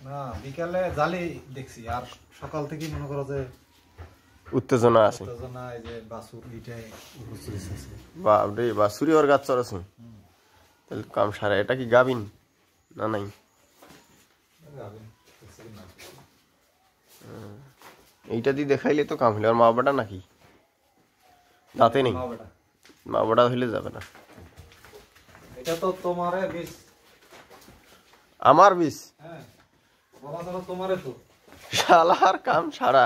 না বিকালে জালি দেখছি আর সকাল থেকে মনে করো যে উত্তেজনা আছে উত্তেজনা এই যে বাসুর এইটাই উপস্থিত আছে বাপ রে বাসুরি ওর গাছ চড়াছে তাহলে কাম সারা এটা কি গাবিন না নাই এইটা দিয়ে দেখাইলে তো কাম হইলে আর মা বাবাটা নাকি দাঁতে নেই মা বাবাটা হইলে যাবে না এটা তো তোমারে বিষ আমার বিষ হ্যাঁ বাবা তো তোমারে তো শালার কাম সারা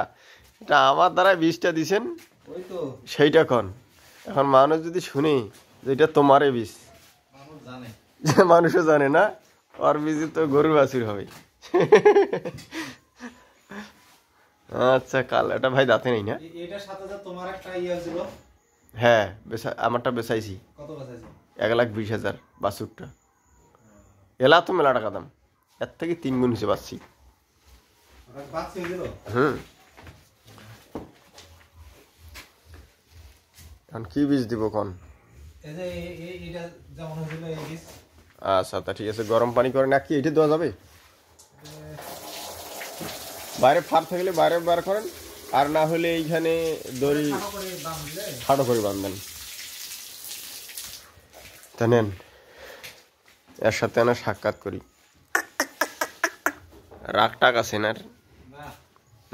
এটা আমার দ্বারা বিষটা দিছেন ওই তো সেইটা কোন এখন মানুষ যদি শুনে যে এটা তোমারে বিষ মানুষ জানে যে মানুষও জানে না ওর বীজ তো গরুর বাছুর হবে আচ্ছা কাল এটা ভাই দাঁতে নেই না এটার সাথে যে তোমার একটা ইয়ে ছিল হ্যাঁ আমারটা বেচাইছি কত বেচাইছো 1,20,000 বাছুরটা এলা তো মেলা টাকা দাম এর থেকে 3 গুণ হিসেবে পাচ্ছি ওটা বাচ্চা হইলো এখন কি বীজ দিব কোন এই যে এইটা যেমন হইলো এই বীজ আচ্ছা তা ঠিক আছে গরম পানি করে না কি এটা দেওয়া যাবে বাইরে ফার থাকলে বাইরে বার করেন আর না হলে এইখানে দড়ি খাটো করে বাঁধবেন তা নেন এর সাথে না সাক্ষাৎ করি রাগ টাক আছে না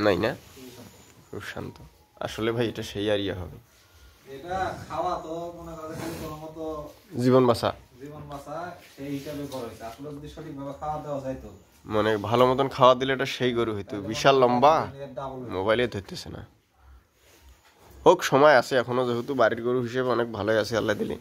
নাই না খুব শান্ত আসলে ভাই এটা সেই আর ইয়ে হবে এটা খাওয়া তো মনে করে কোনো মতো জীবন বাঁচা সেই হিসাবে বড় হইছে আসলে যদি সঠিকভাবে খাওয়া দেওয়া যায় তো মানে ভালো মতন খাওয়া দিলে এটা সেই গরু হইতো বিশাল লম্বা মোবাইলে ধরতেছে না হোক সময় আছে এখনো যেহেতু বাড়ির গরু হিসেবে অনেক ভালোই আছে আল্লাহ দিলে